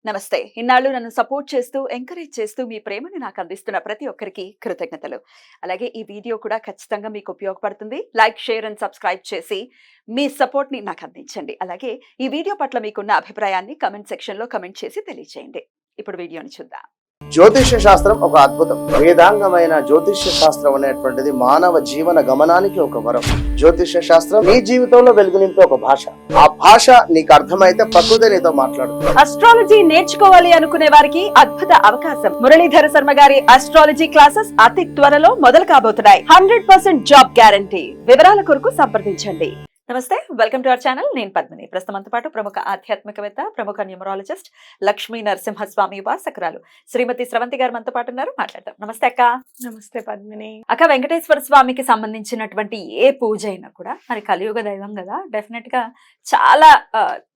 నమస్తే. ఇన్నాళ్ళు నన్ను సపోర్ట్ చేస్తూ, ఎంకరేజ్ చేస్తూ మీ ప్రేమని నాకు అందిస్తున్న ప్రతి ఒక్కరికి కృతజ్ఞతలు. అలాగే ఈ వీడియో కూడా ఖచ్చితంగా మీకు ఉపయోగపడుతుంది. లైక్, షేర్ అండ్ సబ్స్క్రైబ్ చేసి మీ సపోర్ట్‌ని నాకు అందించండి. అలాగే ఈ వీడియో పట్ల మీకున్న అభిప్రాయాన్ని కామెంట్ సెక్షన్‌లో కామెంట్ చేసి తెలియజేయండి. ఇప్పుడు వీడియోని చూద్దాం. జ్యోతిష్య శాస్త్రం ఒక అద్భుతం. వేదాంగమైన జ్యోతిష్య శాస్త్రం అనేటువంటిది మానవ జీవన గమనానికి ఒక వరం. జ్యోతిష్య శాస్త్రం నీ జీవితంలో వెలుగునింపే ఒక భాష. ఆ భాష నీకు అర్థమైతే ప్రకృతి నీతో మాట్లాడుతుంది. అస్ట్రాలజీ నేర్చుకోవాలి అనుకునే వారికి అద్భుత అవకాశం. మురళీధర శర్మ గారి అస్ట్రాలజీ క్లాసెస్ అతి త్వరలో మొదలు కాబోతున్నాయి. 100% జాబ్ గ్యారంటీ. వివరాల కొరకు సంప్రదించండి. నమస్తే, వెల్కమ్ టు అవర్ ఛానల్. నేను పద్మిని. ప్రస్తుతంతో పాటు ప్రముఖ ఆధ్యాత్మికవేత్త, ప్రముఖ న్యూమరాలజిస్ట్, లక్ష్మీ నరసింహస్వామి ఉపాసకురాలు శ్రీమతి స్రవంతి గారు మనతో పాటు ఉన్నారు. మాట్లాడతాం. నమస్తే అక్క. నమస్తే పద్మిని. అక్క, వెంకటేశ్వర స్వామికి సంబంధించినటువంటి ఏ పూజ అయినా కూడా మరి కలియుగ దైవం కదా, డెఫినెట్ గా చాలా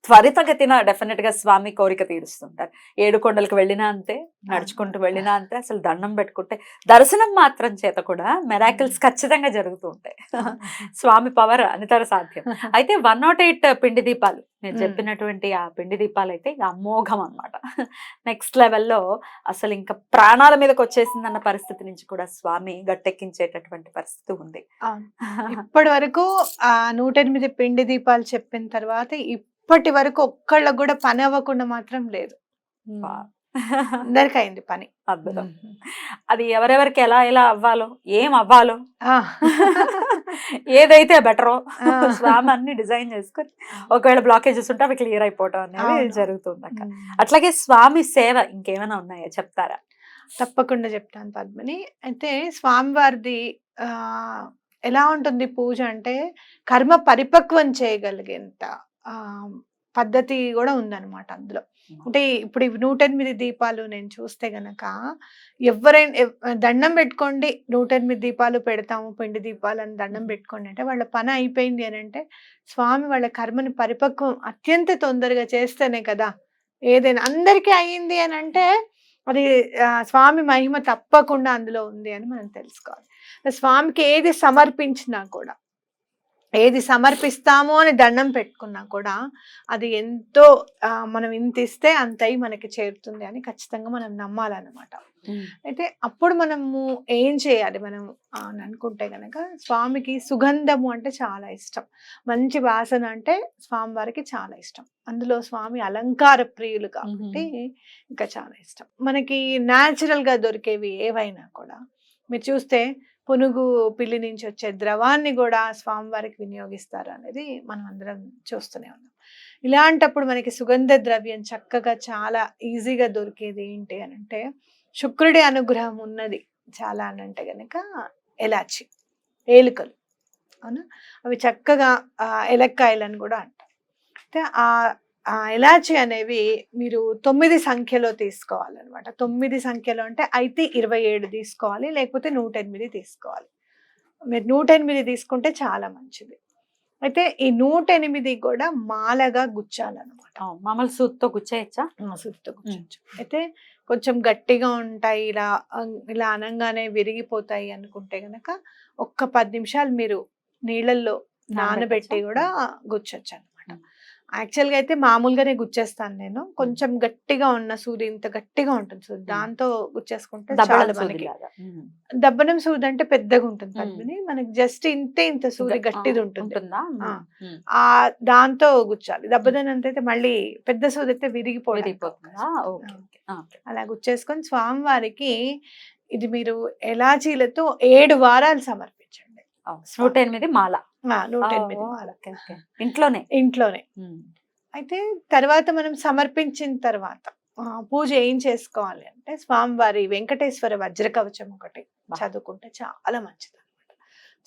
త్వరితగతిన డెఫినెట్ గా స్వామి కోరిక తీరుస్తుంటారు. 7 కొండలకు వెళ్ళినా అంతే, నడుచుకుంటూ వెళ్ళినా అంతే, అసలు దండం పెట్టుకుంటే దర్శనం మాత్రం చేత కూడా మెరాకిల్స్ ఖచ్చితంగా జరుగుతూ ఉంటాయి. స్వామి పవర్ అనితర సాధ్యం. అయితే 108 పిండి దీపాలు నేను చెప్పినటువంటి ఆ పిండి దీపాలు అయితే అమోఘం అన్నమాట. నెక్స్ట్ లెవెల్లో అసలు ఇంకా ప్రాణాల మీదకి వచ్చేసిందన్న పరిస్థితి నుంచి కూడా స్వామి గట్టెక్కించేటటువంటి పరిస్థితి ఉంది. ఇప్పటి వరకు ఆ 108 పిండి దీపాలు చెప్పిన తర్వాత ఇప్పటి వరకు ఒక్కళ్ళకు కూడా పని అవ్వకుండా మాత్రం లేదు. అందరికి అయింది పని. అద్భుతం. అది ఎవరెవరికి ఎలా ఎలా అవ్వాలో, ఏం అవ్వాలో, ఏదైతే బెటరో స్వామి అన్ని డిజైన్ చేసుకొని ఒకవేళ బ్లాకేజెస్ ఉంటే అవి క్లియర్ అయిపోవటం అనేది జరుగుతుంది అక్క. అట్లాగే స్వామి సేవ ఇంకేమైనా ఉన్నాయా, చెప్తారా? తప్పకుండా చెప్తాను పద్మిని. అయితే స్వామివారిది ఎలా ఉంటుంది పూజ అంటే కర్మ పరిపక్వం చేయగలిగేంత పద్ధతి కూడా ఉందన్నమాట అందులో. అంటే ఇప్పుడు 108 దీపాలు నేను చూస్తే గనక ఎవరైనా దండం పెట్టుకోండి, 108 దీపాలు పెడతాము, పిండి దీపాలు అని దండం పెట్టుకోండి అంటే వాళ్ళ పని అయిపోయింది అని అంటే స్వామి వాళ్ళ కర్మని పరిపక్వం అత్యంత తొందరగా చేస్తేనే కదా ఏదైనా. అందరికీ అయ్యింది అని అంటే అది స్వామి మహిమ తప్పకుండా అందులో ఉంది అని మనం తెలుసుకోవాలి. స్వామికి ఏది సమర్పించినా కూడా, ఏది సమర్పిస్తామో అని దండం పెట్టుకున్నా కూడా అది ఎంతో మనం ఇంత ఇస్తే అంతయి మనకి చేరుతుంది అని ఖచ్చితంగా మనం నమ్మాలన్నమాట. అయితే అప్పుడు మనము ఏం చేయాలి మనం అని అనుకుంటే గనక, స్వామికి సుగంధము అంటే చాలా ఇష్టం, మంచి వాసన అంటే స్వామి వారికి చాలా ఇష్టం. అందులో స్వామి అలంకార ప్రియులు కాబట్టి ఇంకా చాలా ఇష్టం. మనకి న్యాచురల్ గా దొరికేవి ఏవైనా కూడా మీరు చూస్తే పునుగు పిల్లి నుంచి వచ్చే ద్రవాన్ని కూడా స్వామివారికి వినియోగిస్తారు అనేది మనం అందరం చూస్తూనే ఉన్నాం. ఇలాంటప్పుడు మనకి సుగంధ ద్రవ్యం చక్కగా చాలా ఈజీగా దొరికేది ఏంటి అని అంటే, శుక్రుడి అనుగ్రహం ఉన్నది చాలా అని అంటే గనక ఎలాచి, ఏలుకలు, అవునా, అవి చక్కగా ఎలక్కాయలని కూడా అంటారు. అయితే ఆ ఎలాచి అనేవి మీరు 9 సంఖ్యలో తీసుకోవాలన్నమాట. 9 సంఖ్యలో అంటే అయితే 27 తీసుకోవాలి, లేకపోతే 108 తీసుకోవాలి. మీరు 108 తీసుకుంటే చాలా మంచిది. అయితే ఈ 108 కూడా మాలగా గుచ్చాలన్నమాట. మామూలు సూత్తో గుచ్చేయచ్చా? సూత్తో గుచ్చచ్చు. అయితే కొంచెం గట్టిగా ఉంటాయి, ఇలా అనంగానే విరిగిపోతాయి అనుకుంటే గనక ఒక్క 10 నిమిషాలు మీరు నీళ్ళల్లో నానబెట్టి కూడా గుచ్చచ్చు అనమాట. యాక్చువల్గా అయితే మామూలుగానే గుచ్చేస్తాను నేను. కొంచెం గట్టిగా ఉన్న సూది, ఇంత గట్టిగా ఉంటుంది సూది, దాంతో గుచ్చేసుకుంటే చాలా మనకి. దబ్బనం సూది అంటే పెద్దగా ఉంటుంది పద్మిని, మనకి జస్ట్ ఇంత సూది గట్టిది ఉంటుంది, దాంతో గుచ్చాలి. దబ్బనం అయితే మళ్ళీ పెద్ద సూది అయితే విరిగిపోతుంది. అలా గుచ్చేసుకొని స్వామివారికి ఇది మీరు ఎలాచీలతో 7 వారాలు సమర్పించండి. 108 మాల. 108 మాల ఇంట్లోనే. అయితే తర్వాత మనం సమర్పించిన తర్వాత పూజ ఏం చేసుకోవాలి అంటే, స్వామివారి వెంకటేశ్వర వజ్ర కవచం ఒకటి చదువుకుంటే చాలా మంచిది అనమాట.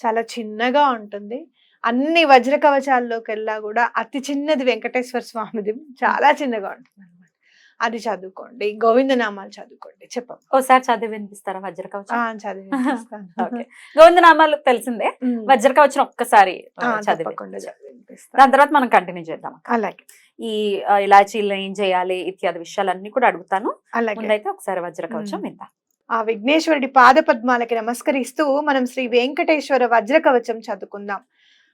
చాలా చిన్నగా ఉంటుంది. అన్ని వజ్ర కవచాల్లోకి వెళ్ళా కూడా అతి చిన్నది వెంకటేశ్వర స్వామిది, చాలా చిన్నగా ఉంటుంది అనమాట. అది చదువుకోండి. గోవిందనామాలు చదువుకోండి. చెప్పండి, ఓసారి చదివి వినిపిస్తారా వజ్ర కవచం? చదివి గోవిందనామాలు తెలిసిందే, వజ్ర కవచం ఒక్కసారి చదివించండి. దాని తర్వాత మనం కంటిన్యూ చేద్దాం. అలాగే ఈ ఇలాచీలు ఏం చేయాలి ఇత్యాది విషయాలన్నీ కూడా అడుగుతాను. ముందైతే ఒకసారి వజ్ర కవచం విందాం. ఆ విఘ్నేశ్వరుడి పాద పద్మాలకి నమస్కరిస్తూ మనం శ్రీ వెంకటేశ్వర వజ్ర కవచం చదువుకుందాం.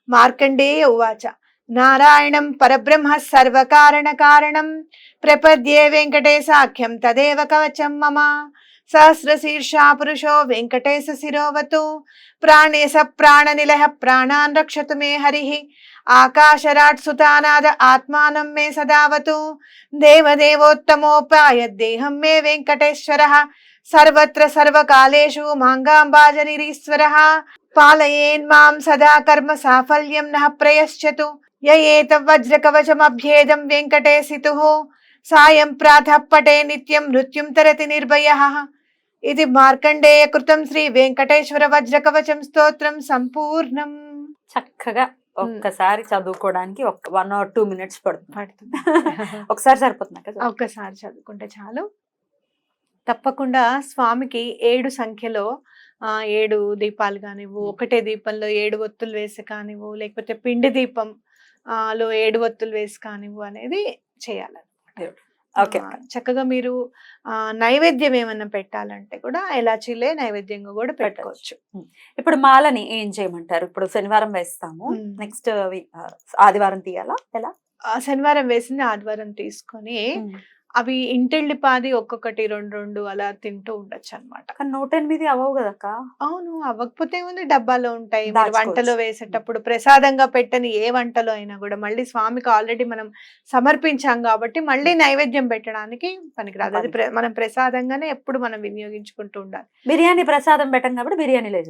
మార్కండేయ ఉవాచ నారాయణం పరబ్రహ్మ సర్వకారణ కారణం ప్రపద్యే వెంకటేశాఖ్యం తదేవ కవచం మమ. సహస్రశీర్షా పురుషో వెంకటేశ శిరోవతు. ప్రాణేశ ప్రాణనిలయ ప్రాణాన్ రక్షతు మే హరిః. ఆకాశరాట్ సుతానాద ఆత్మానం మే సదావతు. దేవదేవోత్తమోపాయ దేహం మే వెంకటేశ్వరః. సర్వత్ర సర్వకాలేషు మాంగాంబాజనిరీశ్వరః. పాలయేన్మాం సదా కర్మ సాఫల్యం నః ప్రయశ్చతు. యయేత వజ్రకవచమభ్యేదం వెంకటేశితుః. సాయం ప్రాతః పటే నిత్యం మృత్యుం తరతి నిర్భయః. ఇది మార్కండేయ కృతం శ్రీ వెంకటేశ్వర వజ్రకవచం స్తోత్రం సంపూర్ణం. చక్కగా ఒక్కసారి చదువుకోవడానికి 1 or 2 minutes పడుతుంది. ఒకసారి సరిపోతుంది కదా? ఒక్కసారి చదువుకుంటే చాలు. తప్పకుండా స్వామికి 7 సంఖ్యలో 7 దీపాలు కానివ్వు, ఒకటే దీపంలో 7 ఒత్తులు వేసి కానివ్వు, లేకపోతే పిండి దీపం లో 7 ఒత్తులు వేసి కానివ్వు అనేది చేయాలన్నమాట. ఓకే. చక్కగా మీరు నైవేద్యం ఏమన్నా పెట్టాలంటే కూడా ఎలాచీలే నైవేద్యంగా కూడా పెట్టుకోవచ్చు. ఇప్పుడు మాలని ఏం చేయమంటారు? ఇప్పుడు శనివారం వేస్తాము, నెక్స్ట్ ఆదివారం తీయాలా ఎలా? శనివారం వేసింది ఆదివారం తీసుకొని అవి ఇంటిల్లిపాది ఒక్కొక్కటి 2 అలా తింటూ ఉండొచ్చు అనమాట. కానీ 108 అవ్వవు కదక్క. అవును, అవ్వకపోతే ఉంది, డబ్బాలో ఉంటాయి. మీరు దాచుకోవచ్చు. వంటలో వేసేటప్పుడు ప్రసాదంగా పెట్టని ఏ వంటలో అయినా కూడా మళ్ళీ స్వామికి ఆల్రెడీ మనం సమర్పించాం కాబట్టి మళ్ళీ నైవేద్యం పెట్టడానికి పనికిరాదు. అది మనం ప్రసాదంగానే ఎప్పుడు మనం వినియోగించుకుంటూ ఉండాలి. బిర్యానీ ప్రసాదం పెట్టం కాబట్టి బిర్యానీలో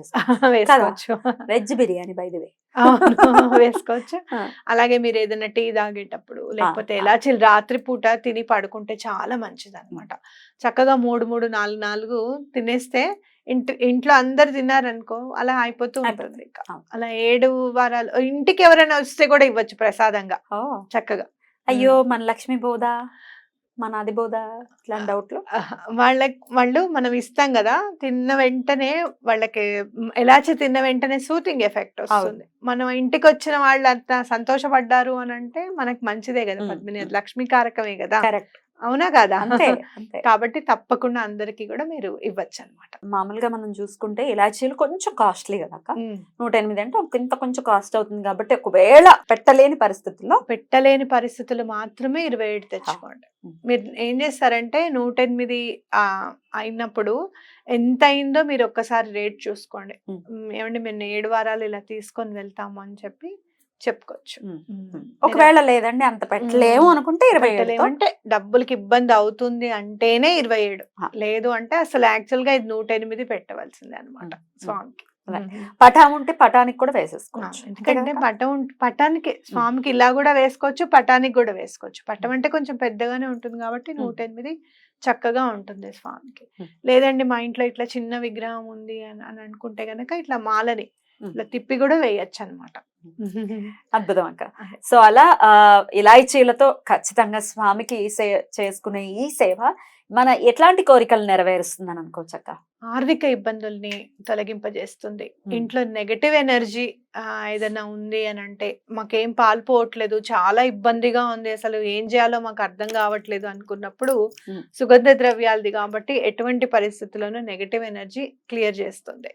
వేసుకోవచ్చు. Veg biryani by the way వేసుకోవచ్చు. అలాగే మీరు ఏదైనా టీ తాగేటప్పుడు లేకపోతే ఎలాచీలు రాత్రి పూట తిని పడుకుంటే చాలా మంచిది అనమాట. చక్కగా 3, 4 తినేస్తే ఇంట్లో అందరు తిన్నారనుకో అలా అయిపోతూ ఉంటుంది. ఇంకా అలా 7 వారాలు ఇంటికి ఎవరైనా వస్తే కూడా ఇవ్వచ్చు ప్రసాదంగా చక్కగా. అయ్యో మన లక్ష్మి బోదా, మన అది బోదా ఇట్లాంటి డౌట్లు వాళ్ళు మనం ఇస్తాం కదా, తిన్న వెంటనే వాళ్ళకి ఎలాచి తిన్న వెంటనే సూతింగ్ ఎఫెక్ట్ వస్తుంది. మనం ఇంటికి వచ్చిన వాళ్ళు అంత సంతోషపడ్డారు అని అంటే మనకి మంచిదే కదా పద్మిని, అది లక్ష్మీకారకమే కదా. కరెక్ట్. అవునా కదా? అంతే. కాబట్టి తప్పకుండా అందరికి కూడా మీరు ఇవ్వచ్చు అనమాట. మామూలుగా మనం చూసుకుంటే ఇలాచీలు కొంచెం కాస్ట్లీ కదా అక్క. 108 అంటే ఇంత కొంచెం కాస్ట్ అవుతుంది కాబట్టి ఒకవేళ పెట్టలేని పరిస్థితులు మాత్రమే 27 తెచ్చుకోండి. మీరు ఏం చేస్తారంటే 108 అయినప్పుడు ఎంత అయిందో మీరు ఒక్కసారి రేట్ చూసుకోండి. ఏమండి మేము 7 వారాలు ఇలా తీసుకొని వెళ్తాము అని చెప్పి చెప్పుకోవచ్చు. ఒకవేళ లేదండి అంత పెట్టలేము అనుకుంటే 27 అంటే డబ్బులకి ఇబ్బంది అవుతుంది అంటేనే 27, లేదు అంటే అసలు యాక్చువల్ గా ఇది 108 పెట్టవలసిందే అనమాట స్వామికి. పటా ఉంటే పటానికి కూడా వేసేసుకోవచ్చు. ఎందుకంటే పటానికి స్వామికి ఇలా కూడా వేసుకోవచ్చు, పటానికి కూడా వేసుకోవచ్చు. పటం అంటే కొంచెం పెద్దగానే ఉంటుంది కాబట్టి 108 చక్కగా ఉంటుంది స్వామికి. లేదండి మా ఇంట్లో ఇట్లా చిన్న విగ్రహం ఉంది అని అనుకుంటే గనక ఇట్లా మాలని ఇట్లా తిప్పి కూడా వేయచ్చు అనమాట. అద్భుతం అక్క. సో అలా ఇలాచీలతో ఖచ్చితంగా స్వామికి చేసుకునే ఈ సేవ మన ఎట్లాంటి కోరికలు నెరవేరుస్తుందని అనుకోవచ్చు అక్క? ఆర్థిక ఇబ్బందుల్ని తొలగింపజేస్తుంది. ఇంట్లో నెగటివ్ ఎనర్జీ ఏదైనా ఉంది అని అంటే మాకేం పాల్పోవట్లేదు, చాలా ఇబ్బందిగా ఉంది, అసలు ఏం చేయాలో మాకు అర్థం కావట్లేదు అనుకున్నప్పుడు సుగంధ ద్రవ్యాలది కాబట్టి ఎటువంటి పరిస్థితుల్లోనూ నెగటివ్ ఎనర్జీ క్లియర్ చేస్తుంది.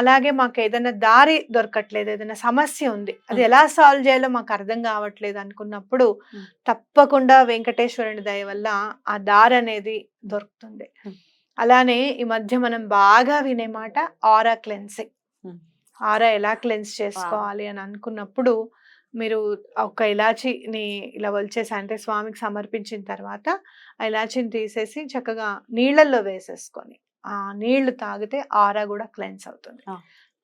అలాగే మాకు ఏదైనా దారి దొరకట్లేదు, ఏదైనా సమస్య ఉంది, అది ఎలా సాల్వ్ చేయాలో మాకు అర్థం కావట్లేదు అనుకున్నప్పుడు తప్పకుండా వెంకటేశ్వరుని దయ వల్ల ఆ దారి అనేది దొరుకుతుంది. అలానే ఈ మధ్య మనం బాగా వినే మాట ఆరా క్లెన్సింగ్. ఆరా ఎలా క్లెన్స్ చేసుకోవాలి అని అనుకున్నప్పుడు మీరు ఒక ఇలాచీని ఇలా వలిచేసి అంటే స్వామికి సమర్పించిన తర్వాత ఆ ఇలాచీని తీసేసి చక్కగా నీళ్ళల్లో వేసేసుకొని ఆ నీళ్లు తాగితే ఆరా కూడా క్లెన్స్ అవుతుంది.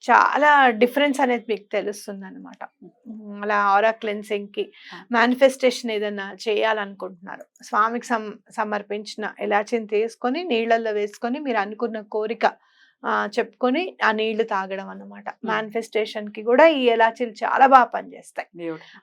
చాలా డిఫరెన్స్ అనేది మీకు తెలుస్తుంది అనమాట. అలా ఆరా క్లెన్సింగ్ కి మేనిఫెస్టేషన్ ఏదైనా చేయాలనుకుంటున్నారు, స్వామికి సమర్పించిన ఎలాచీని తీసుకొని నీళ్ళల్లో వేసుకొని మీరు అనుకున్న కోరిక చెప్పుకొని ఆ నీళ్లు తాగడం అన్నమాట. మేనిఫెస్టేషన్ కి కూడా ఈ ఎలాచీలు చాలా బాగా పనిచేస్తాయి.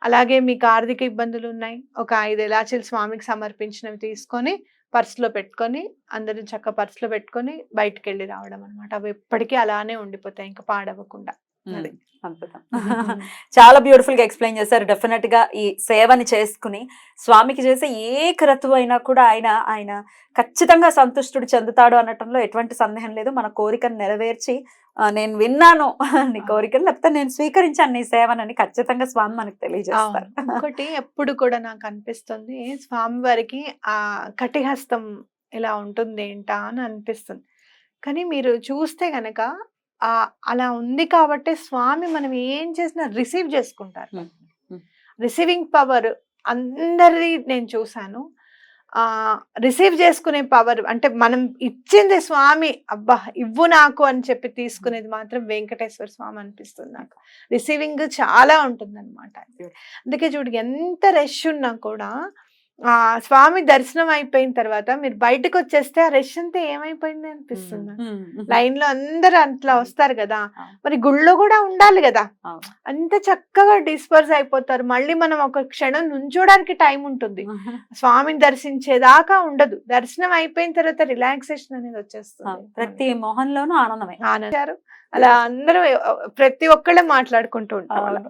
అలాగే మీకు ఆర్థిక ఇబ్బందులు ఉన్నాయి, ఒక 5 ఎలాచీలు స్వామికి సమర్పించినవి తీసుకొని పర్సులో పెట్టుకొని అందరిని చక్క పర్సులో పెట్టుకొని బయటకు వెళ్ళి రావడం అనమాట. అవి ఎప్పటికీ అలానే ఉండిపోతాయి ఇంకా పాడవకుండా. అది. అద్భుతం. చాలా బ్యూటిఫుల్ గా ఎక్స్ప్లెయిన్ చేశారు. డెఫినెట్ గా ఈ సేవని చేసుకుని స్వామికి చేసే ఏ క్రతువు అయినా కూడా ఆయన ఖచ్చితంగా సంతుష్టుడు చెందుతాడు అనటంలో ఎటువంటి సందేహం లేదు. మన కోరికను నెరవేర్చి నేను విన్నాను నీ కోరికను, లేకపోతే నేను స్వీకరించాను నీ సేవనని ఖచ్చితంగా స్వామి మనకు తెలియజేస్తారు. ఇంకోటి ఎప్పుడు కూడా నాకు అనిపిస్తుంది, స్వామివారికి ఆ కటిహస్తం ఇలా ఉంటుంది ఏంటా అని అనిపిస్తుంది. కానీ మీరు చూస్తే గనక అలా ఉంది కాబట్టి స్వామి మనం ఏం చేసినా రిసీవ్ చేసుకుంటారు. రిసీవింగ్ పవర్ అందరి నేను చూసాను. రిసీవ్ చేసుకునే పవర్ అంటే మనం ఇచ్చింది స్వామి, అబ్బా ఇవ్వు నాకు అని చెప్పి తీసుకునేది మాత్రం వెంకటేశ్వర స్వామి అనిపిస్తుంది నాకు. రిసీవింగ్ చాలా ఉంటుంది అనమాట. అందుకే చూడు, ఎంత రష్ ఉన్నా కూడా స్వామి దర్శనం అయిపోయిన తర్వాత మీరు బయటకు వచ్చేస్తే ఆ రష్ అంతా ఏమైపోయింది అనిపిస్తుంది. లైన్ లో అందరు అట్లా వస్తారు కదా, మరి గుళ్ళో కూడా ఉండాలి కదా, అంత చక్కగా డిస్పర్స్ అయిపోతారు. మళ్ళీ మనం ఒక క్షణం నుంచోడానికి టైం ఉంటుంది, స్వామిని దర్శించేదాకా ఉండదు. దర్శనం అయిపోయిన తర్వాత రిలాక్సేషన్ అనేది వచ్చేస్తుంది. ప్రతి మొహంలోనూ ఆనందమే. ఆనందారు అలా అందరూ ప్రతి ఒక్కళ్ళే మాట్లాడుకుంటూ ఉంటారు.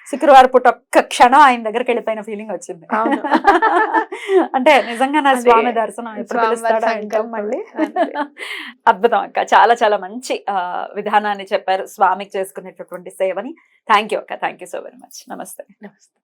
శుక్రవారం పూట ఒక్క క్షణం ఆయన దగ్గరికి వెళ్ళిపోయిన ఫీలింగ్ వచ్చింది. అంటే నిజంగా నా స్వామి దర్శనం ఎప్పుడు పిలుస్తాడా ఇంకా మళ్ళీ. అద్భుతం అక్క, చాలా చాలా మంచి విధానాన్ని చెప్పారు స్వామికి చేసుకునేటటువంటి సేవని. థ్యాంక్ యూ అక్క, thank you so very much. నమస్తే. నమస్తే.